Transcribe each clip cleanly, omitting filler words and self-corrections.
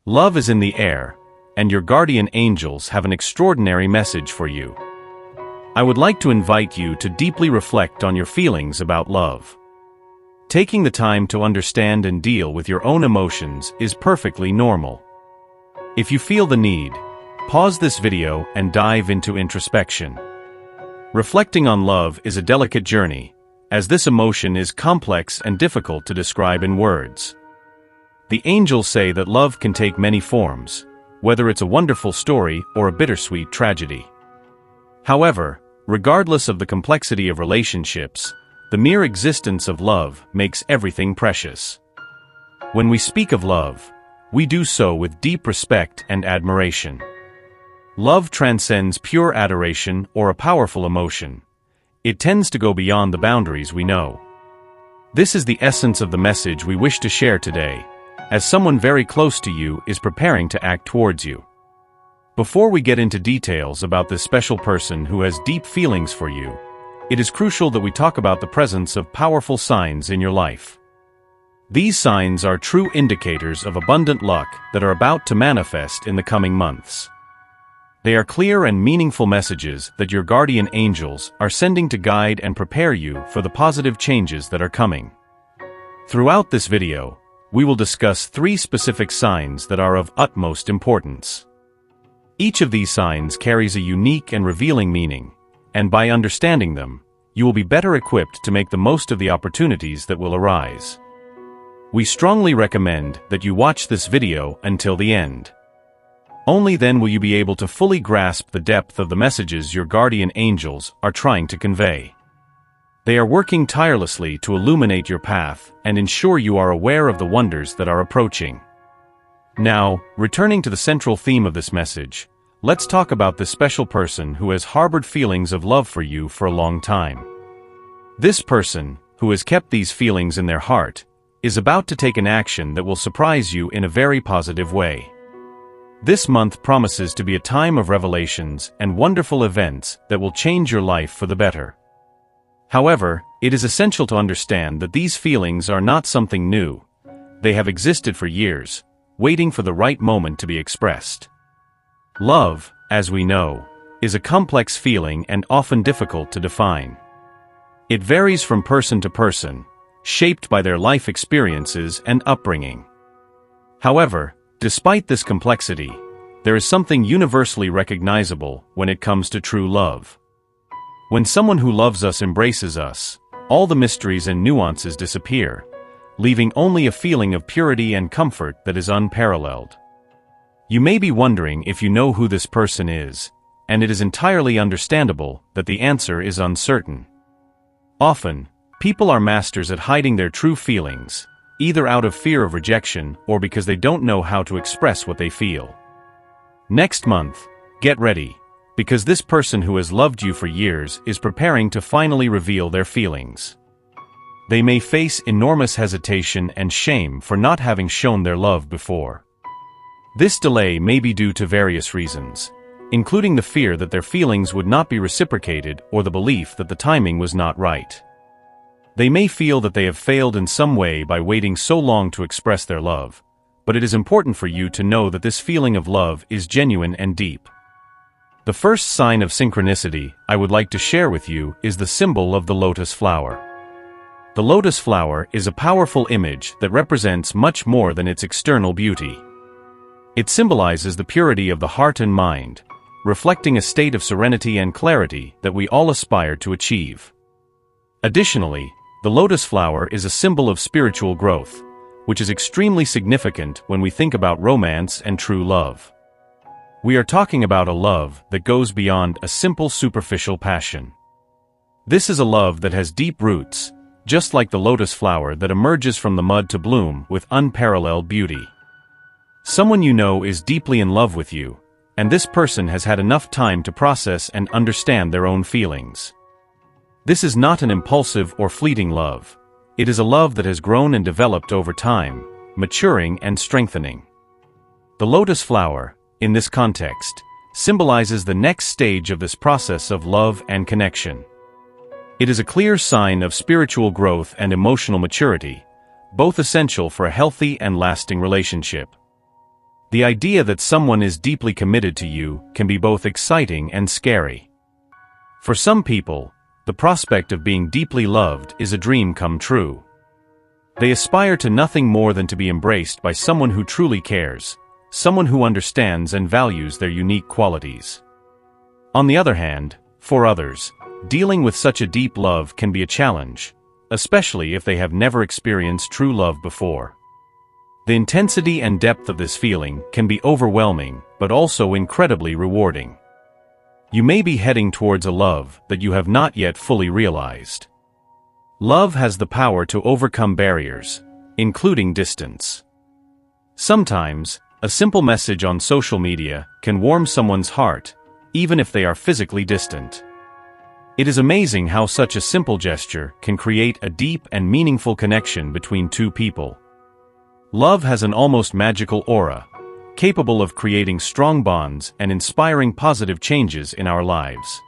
Love is in the air, and your guardian angels have an extraordinary message for you. I would like to invite you to deeply reflect on your feelings about love. Taking the time to understand and deal with your own emotions is perfectly normal. If you feel the need, pause this video and dive into introspection. Reflecting on love is a delicate journey, as this emotion is complex and difficult to describe in words. The angels say that love can take many forms, whether it's a wonderful story or a bittersweet tragedy. However, regardless of the complexity of relationships, the mere existence of love makes everything precious. When we speak of love, we do so with deep respect and admiration. Love transcends pure adoration or a powerful emotion. It tends to go beyond the boundaries we know. This is the essence of the message we wish to share today, as someone very close to you is preparing to act towards you. Before we get into details about this special person who has deep feelings for you, it is crucial that we talk about the presence of powerful signs in your life. These signs are true indicators of abundant luck that are about to manifest in the coming months. They are clear and meaningful messages that your guardian angels are sending to guide and prepare you for the positive changes that are coming. Throughout this video, we will discuss 3 specific signs that are of utmost importance. Each of these signs carries a unique and revealing meaning, and by understanding them, you will be better equipped to make the most of the opportunities that will arise. We strongly recommend that you watch this video until the end. Only then will you be able to fully grasp the depth of the messages your guardian angels are trying to convey. They are working tirelessly to illuminate your path and ensure you are aware of the wonders that are approaching. Now, returning to the central theme of this message, let's talk about this special person who has harbored feelings of love for you for a long time. This person, who has kept these feelings in their heart, is about to take an action that will surprise you in a very positive way. This month promises to be a time of revelations and wonderful events that will change your life for the better. However, it is essential to understand that these feelings are not something new. They have existed for years, waiting for the right moment to be expressed. Love, as we know, is a complex feeling and often difficult to define. It varies from person to person, shaped by their life experiences and upbringing. However, despite this complexity, there is something universally recognizable when it comes to true love. When someone who loves us embraces us, all the mysteries and nuances disappear, leaving only a feeling of purity and comfort that is unparalleled. You may be wondering if you know who this person is, and it is entirely understandable that the answer is uncertain. Often, people are masters at hiding their true feelings, either out of fear of rejection or because they don't know how to express what they feel. Next month, get ready, because this person who has loved you for years is preparing to finally reveal their feelings. They may face enormous hesitation and shame for not having shown their love before. This delay may be due to various reasons, including the fear that their feelings would not be reciprocated or the belief that the timing was not right. They may feel that they have failed in some way by waiting so long to express their love, but it is important for you to know that this feeling of love is genuine and deep. The first sign of synchronicity I would like to share with you is the symbol of the lotus flower. The lotus flower is a powerful image that represents much more than its external beauty. It symbolizes the purity of the heart and mind, reflecting a state of serenity and clarity that we all aspire to achieve. Additionally, the lotus flower is a symbol of spiritual growth, which is extremely significant when we think about romance and true love. We are talking about a love that goes beyond a simple superficial passion. This is a love that has deep roots, just like the lotus flower that emerges from the mud to bloom with unparalleled beauty. Someone you know is deeply in love with you, and this person has had enough time to process and understand their own feelings. This is not an impulsive or fleeting love. It is a love that has grown and developed over time, maturing and strengthening. The lotus flower, in this context, symbolizes the next stage of this process of love and connection. It is a clear sign of spiritual growth and emotional maturity, both essential for a healthy and lasting relationship. The idea that someone is deeply committed to you can be both exciting and scary. For some people, the prospect of being deeply loved is a dream come true. They aspire to nothing more than to be embraced by someone who truly cares, someone who understands and values their unique qualities. On the other hand, for others, dealing with such a deep love can be a challenge, especially if they have never experienced true love before. The intensity and depth of this feeling can be overwhelming, but also incredibly rewarding. You may be heading towards a love that you have not yet fully realized. Love has the power to overcome barriers, including distance. Sometimes, a simple message on social media can warm someone's heart, even if they are physically distant. It is amazing how such a simple gesture can create a deep and meaningful connection between two people. Love has an almost magical aura, capable of creating strong bonds and inspiring positive changes in our lives.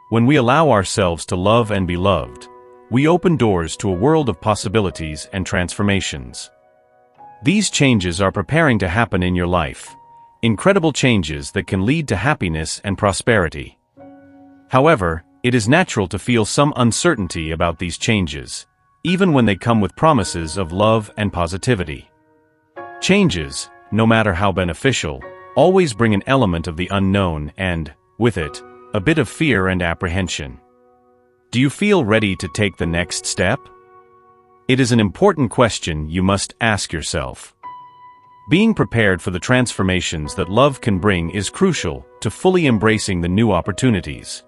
When we allow ourselves to love and be loved, we open doors to a world of possibilities and transformations. These changes are preparing to happen in your life, incredible changes that can lead to happiness and prosperity. However, it is natural to feel some uncertainty about these changes, even when they come with promises of love and positivity. Changes, no matter how beneficial, always bring an element of the unknown and, with it, a bit of fear and apprehension. Do you feel ready to take the next step? It is an important question you must ask yourself. Being prepared for the transformations that love can bring is crucial to fully embracing the new opportunities.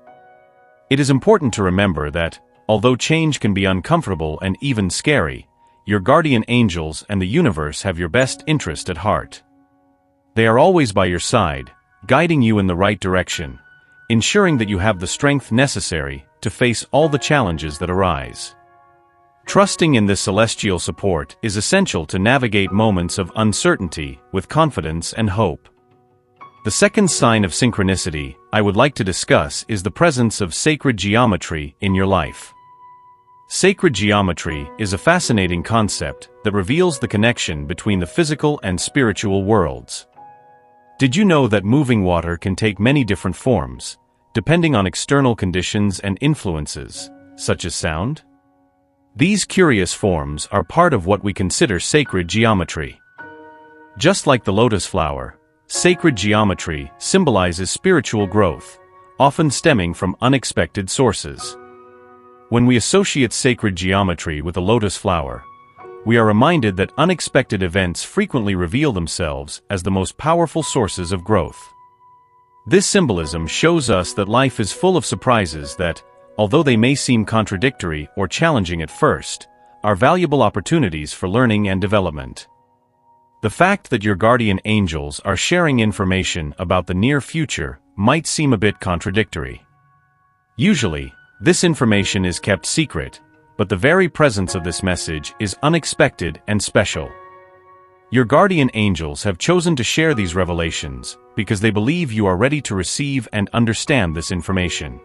It is important to remember that, although change can be uncomfortable and even scary, your guardian angels and the universe have your best interest at heart. They are always by your side, guiding you in the right direction, ensuring that you have the strength necessary to face all the challenges that arise. Trusting in this celestial support is essential to navigate moments of uncertainty with confidence and hope. The second sign of synchronicity I would like to discuss is the presence of sacred geometry in your life. Sacred geometry is a fascinating concept that reveals the connection between the physical and spiritual worlds. Did you know that moving water can take many different forms, depending on external conditions and influences, such as sound? These curious forms are part of what we consider sacred geometry. Just like the lotus flower, sacred geometry symbolizes spiritual growth, often stemming from unexpected sources. When we associate sacred geometry with a lotus flower, we are reminded that unexpected events frequently reveal themselves as the most powerful sources of growth. This symbolism shows us that life is full of surprises that, although they may seem contradictory or challenging at first, are valuable opportunities for learning and development. The fact that your guardian angels are sharing information about the near future might seem a bit contradictory. Usually, this information is kept secret, but the very presence of this message is unexpected and special. Your guardian angels have chosen to share these revelations because they believe you are ready to receive and understand this information.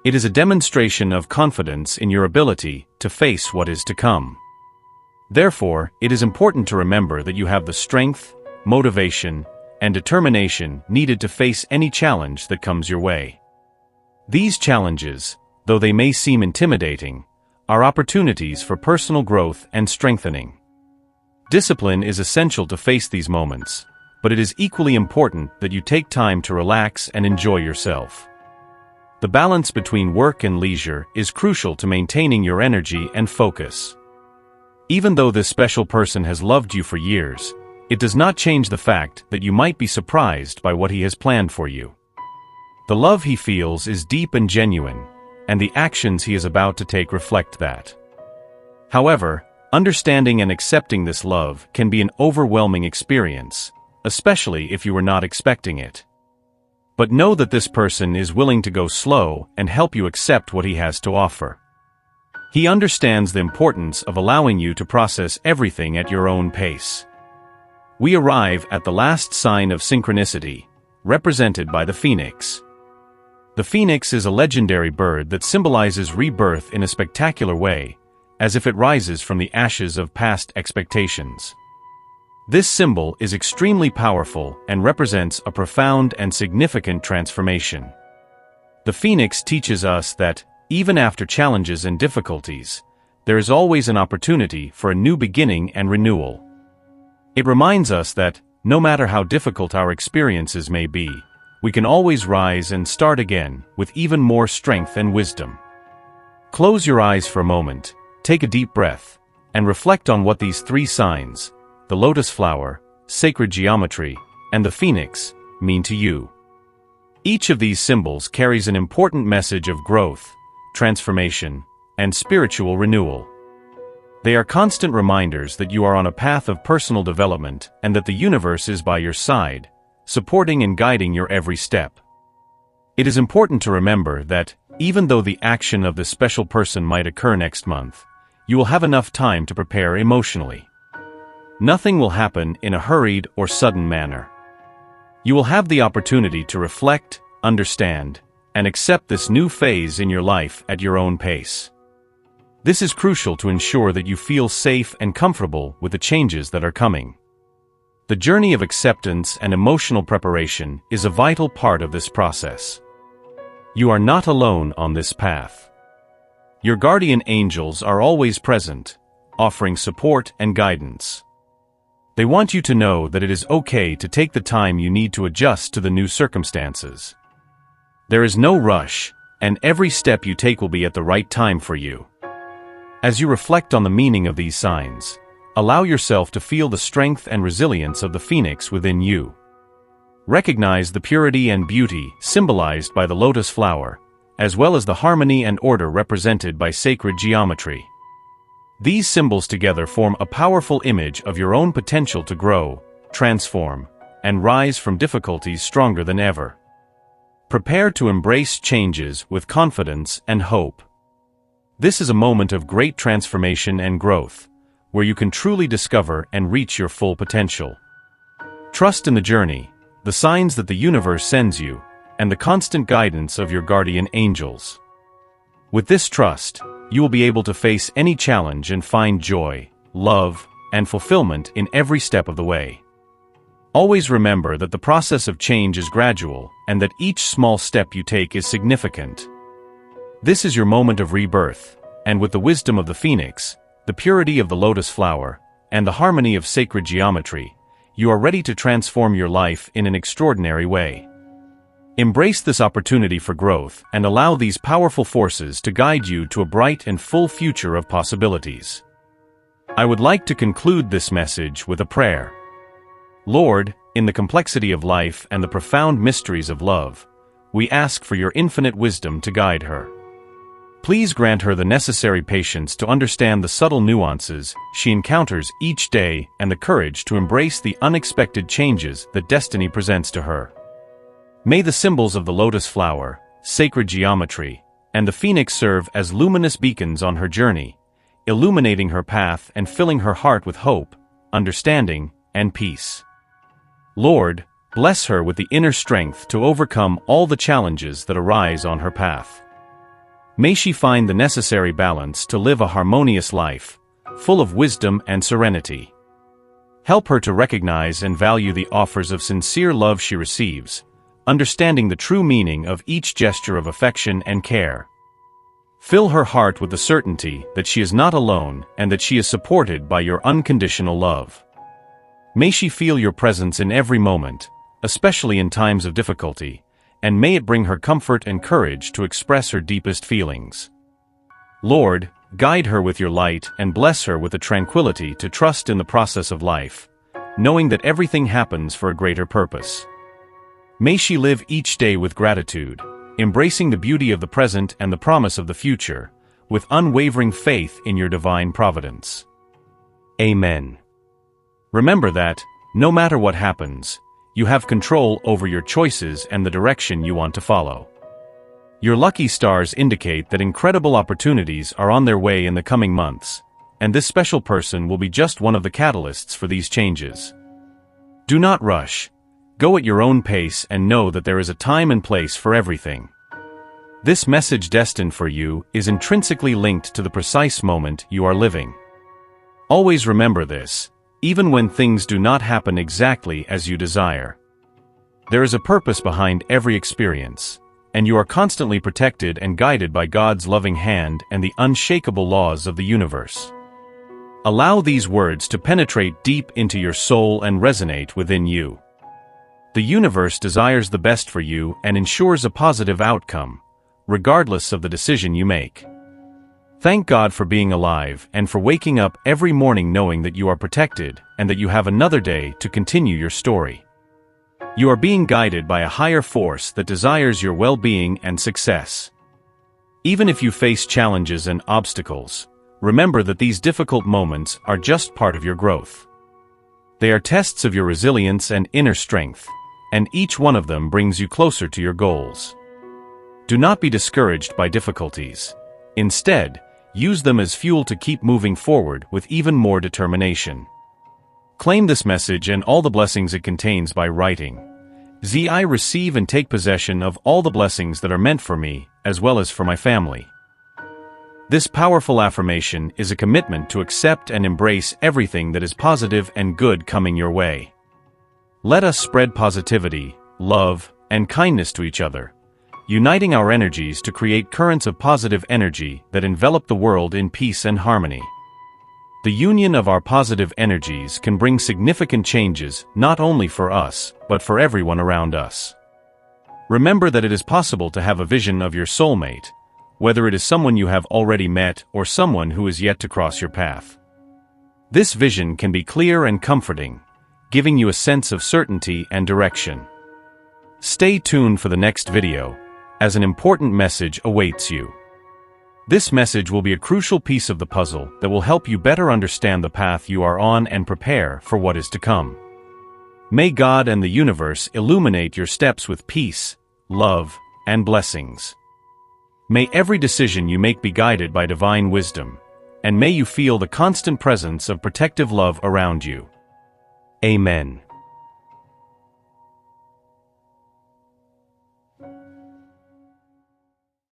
It is a demonstration of confidence in your ability to face what is to come. Therefore, it is important to remember that you have the strength, motivation, and determination needed to face any challenge that comes your way. These challenges, though they may seem intimidating, are opportunities for personal growth and strengthening. Discipline is essential to face these moments, but it is equally important that you take time to relax and enjoy yourself. The balance between work and leisure is crucial to maintaining your energy and focus. Even though this special person has loved you for years, it does not change the fact that you might be surprised by what he has planned for you. The love he feels is deep and genuine, and the actions he is about to take reflect that. However, understanding and accepting this love can be an overwhelming experience, especially if you were not expecting it. But know that this person is willing to go slow and help you accept what he has to offer. He understands the importance of allowing you to process everything at your own pace. We arrive at the last sign of synchronicity, represented by the phoenix. The phoenix is a legendary bird that symbolizes rebirth in a spectacular way, as if it rises from the ashes of past expectations. This symbol is extremely powerful and represents a profound and significant transformation. The phoenix teaches us that, even after challenges and difficulties, there is always an opportunity for a new beginning and renewal. It reminds us that, no matter how difficult our experiences may be, we can always rise and start again with even more strength and wisdom. Close your eyes for a moment, take a deep breath, and reflect on what these three signs, the lotus flower, sacred geometry, and the phoenix, mean to you. Each of these symbols carries an important message of growth, transformation, and spiritual renewal. They are constant reminders that you are on a path of personal development and that the universe is by your side, supporting and guiding your every step. It is important to remember that, even though the action of this special person might occur next month, you will have enough time to prepare emotionally. Nothing will happen in a hurried or sudden manner. You will have the opportunity to reflect, understand, and accept this new phase in your life at your own pace. This is crucial to ensure that you feel safe and comfortable with the changes that are coming. The journey of acceptance and emotional preparation is a vital part of this process. You are not alone on this path. Your guardian angels are always present, offering support and guidance. They want you to know that it is okay to take the time you need to adjust to the new circumstances. There is no rush, and every step you take will be at the right time for you. As you reflect on the meaning of these signs, allow yourself to feel the strength and resilience of the phoenix within you. Recognize the purity and beauty symbolized by the lotus flower, as well as the harmony and order represented by sacred geometry. These symbols together form a powerful image of your own potential to grow, transform, and rise from difficulties stronger than ever. Prepare to embrace changes with confidence and hope. This is a moment of great transformation and growth, where you can truly discover and reach your full potential. Trust in the journey, the signs that the universe sends you, and the constant guidance of your guardian angels. With this trust, you will be able to face any challenge and find joy, love, and fulfillment in every step of the way. Always remember that the process of change is gradual and that each small step you take is significant. This is your moment of rebirth, and with the wisdom of the phoenix, the purity of the lotus flower, and the harmony of sacred geometry, you are ready to transform your life in an extraordinary way. Embrace this opportunity for growth and allow these powerful forces to guide you to a bright and full future of possibilities. I would like to conclude this message with a prayer. Lord, in the complexity of life and the profound mysteries of love, we ask for your infinite wisdom to guide her. Please grant her the necessary patience to understand the subtle nuances she encounters each day and the courage to embrace the unexpected changes that destiny presents to her. May the symbols of the lotus flower, sacred geometry, and the phoenix serve as luminous beacons on her journey, illuminating her path and filling her heart with hope, understanding, and peace. Lord, bless her with the inner strength to overcome all the challenges that arise on her path. May she find the necessary balance to live a harmonious life, full of wisdom and serenity. Help her to recognize and value the offers of sincere love she receives, understanding the true meaning of each gesture of affection and care. Fill her heart with the certainty that she is not alone and that she is supported by your unconditional love. May she feel your presence in every moment, especially in times of difficulty, and may it bring her comfort and courage to express her deepest feelings. Lord, guide her with your light and bless her with the tranquility to trust in the process of life, knowing that everything happens for a greater purpose. May she live each day with gratitude, embracing the beauty of the present and the promise of the future, with unwavering faith in your divine providence. Amen. Remember that, no matter what happens, you have control over your choices and the direction you want to follow. Your lucky stars indicate that incredible opportunities are on their way in the coming months, and this special person will be just one of the catalysts for these changes. Do not rush. Go at your own pace and know that there is a time and place for everything. This message destined for you is intrinsically linked to the precise moment you are living. Always remember this. even when things do not happen exactly as you desire. There is a purpose behind every experience, and you are constantly protected and guided by God's loving hand and the unshakable laws of the universe. Allow these words to penetrate deep into your soul and resonate within you. The universe desires the best for you and ensures a positive outcome, regardless of the decision you make. Thank God for being alive and for waking up every morning knowing that you are protected and that you have another day to continue your story. You are being guided by a higher force that desires your well-being and success. Even if you face challenges and obstacles, remember that these difficult moments are just part of your growth. They are tests of your resilience and inner strength, and each one of them brings you closer to your goals. Do not be discouraged by difficulties. Instead, use them as fuel to keep moving forward with even more determination. Claim this message and all the blessings it contains by writing, "I receive and take possession of all the blessings that are meant for me, as well as for my family." This powerful affirmation is a commitment to accept and embrace everything that is positive and good coming your way. Let us spread positivity, love, and kindness to each other, uniting our energies to create currents of positive energy that envelop the world in peace and harmony. The union of our positive energies can bring significant changes not only for us, but for everyone around us. Remember that it is possible to have a vision of your soulmate, whether it is someone you have already met or someone who is yet to cross your path. This vision can be clear and comforting, giving you a sense of certainty and direction. Stay tuned for the next video, as an important message awaits you. This message will be a crucial piece of the puzzle that will help you better understand the path you are on and prepare for what is to come. May God and the universe illuminate your steps with peace, love, and blessings. May every decision you make be guided by divine wisdom, and may you feel the constant presence of protective love around you. Amen.